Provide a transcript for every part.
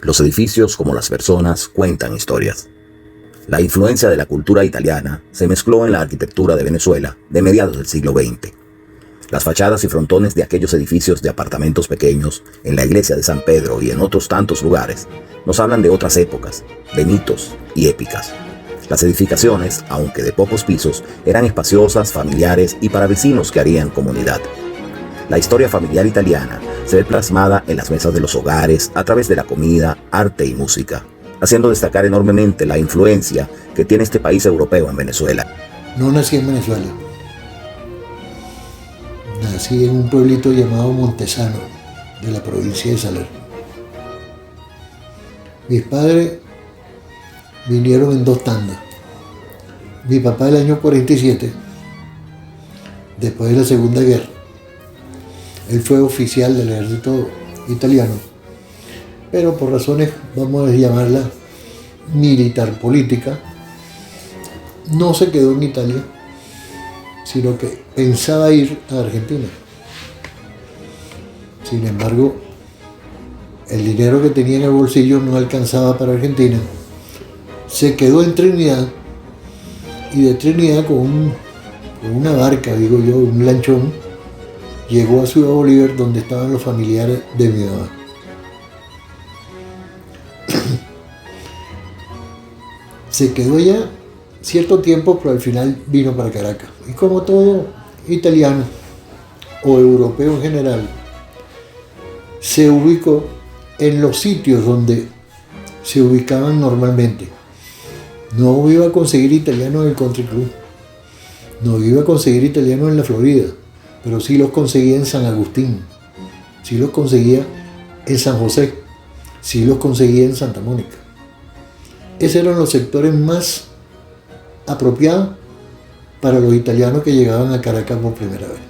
Los edificios, como las personas, cuentan historias. La influencia de la cultura italiana se mezcló en la arquitectura de Venezuela de mediados del siglo XX. Las fachadas y frontones de aquellos edificios de apartamentos pequeños, en la iglesia de San Pedro y en otros tantos lugares, nos hablan de otras épocas, de mitos y épicas. Las edificaciones, aunque de pocos pisos, eran espaciosas, familiares y para vecinos que harían comunidad. La historia familiar italiana se ve plasmada en las mesas de los hogares a través de la comida, arte y música, haciendo destacar enormemente la influencia que tiene este país europeo en Venezuela. No nací en Venezuela. Nací en un pueblito llamado Montesano, de la provincia de Saler. Mis padres vinieron en 2 tandas. Mi papá del año 47, después de la Segunda Guerra. Él fue oficial del ejército italiano, pero por razones, vamos a llamarla militar política, no se quedó en Italia, sino que pensaba ir a Argentina. Sin embargo, el dinero que tenía en el bolsillo no alcanzaba para Argentina. Se quedó en Trinidad y de Trinidad con una barca, digo yo, un lanchón, llegó a Ciudad Bolívar, donde estaban los familiares de mi mamá. Se quedó allá cierto tiempo, pero al final vino para Caracas. Y como todo italiano o europeo en general, se ubicó en los sitios donde se ubicaban normalmente. No iba a conseguir italiano en el Country Club, no iba a conseguir italiano en la Florida, pero sí los conseguía en San Agustín, sí los conseguía en San José, sí los conseguía en Santa Mónica. Esos eran los sectores más apropiados para los italianos que llegaban a Caracas por primera vez.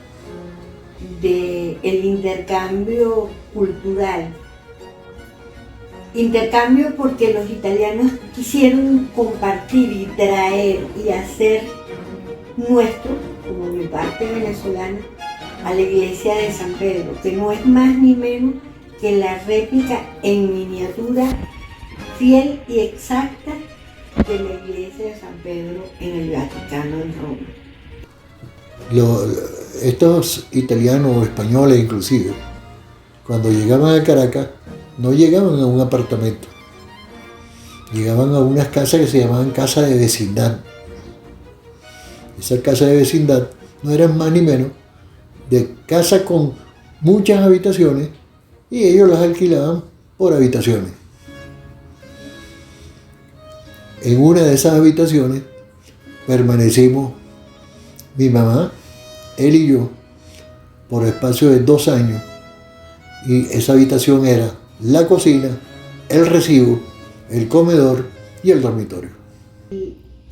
El intercambio cultural. Intercambio porque los italianos quisieron compartir y traer y hacer nuestro, como mi parte venezolana, a la iglesia de San Pedro, que no es más ni menos que la réplica en miniatura fiel y exacta de la iglesia de San Pedro en el Vaticano en Roma. Estos italianos o españoles inclusive, cuando llegaban a Caracas, no llegaban a un apartamento, llegaban a unas casas que se llamaban casas de vecindad. Esas casas de vecindad no eran más ni menos de casas con muchas habitaciones y ellos las alquilaban por habitaciones. En una de esas habitaciones permanecimos mi mamá, él y yo, por espacio de 2 años, y esa habitación era la cocina, el recibo, el comedor y el dormitorio.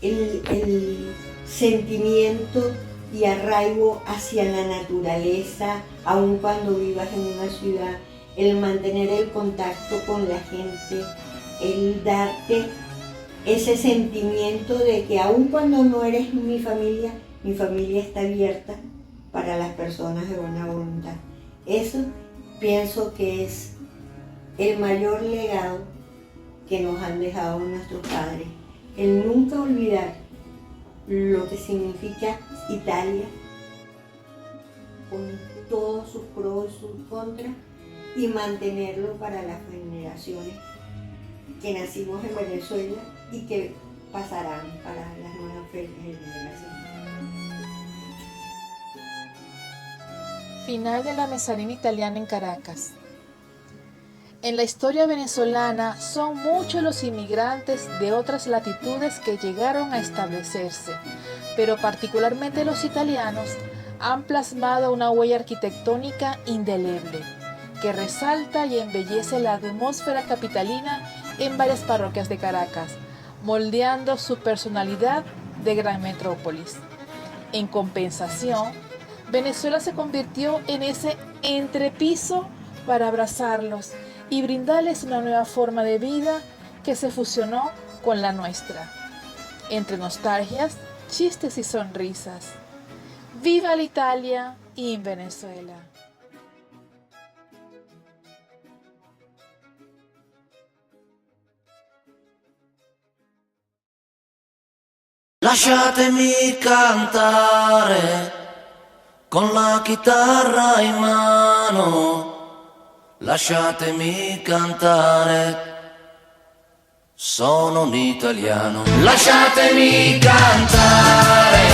El sentimiento y arraigo hacia la naturaleza, aun cuando vivas en una ciudad, el mantener el contacto con la gente, el darte ese sentimiento de que aun cuando no eres mi familia está abierta para las personas de buena voluntad. Eso pienso que es el mayor legado que nos han dejado nuestros padres, el nunca olvidar lo que significa Italia, con todos sus pros y sus contras, y mantenerlo para las generaciones que nacimos en Venezuela y que pasarán para las nuevas generaciones. Final de la mezanina italiana en Caracas. En la historia venezolana son muchos los inmigrantes de otras latitudes que llegaron a establecerse, pero particularmente los italianos han plasmado una huella arquitectónica indeleble que resalta y embellece la atmósfera capitalina en varias parroquias de Caracas, moldeando su personalidad de gran metrópolis. En compensación, Venezuela se convirtió en ese entrepiso para abrazarlos y brindarles una nueva forma de vida que se fusionó con la nuestra, entre nostalgias, chistes y sonrisas. ¡Viva la Italia y Venezuela! Lasciatemi cantare con la chitarra in mano, lasciatemi cantare, sono un italiano. Lasciatemi cantare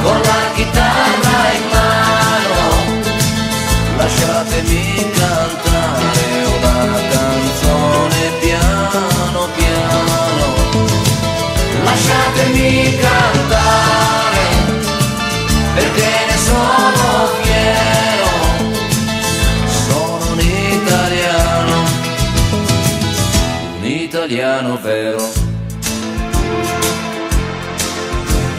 con la chitarra in mano, lasciatemi cantare una canzone piano piano. Lasciatemi cantare perché ne sono fiero, sono un italiano vero.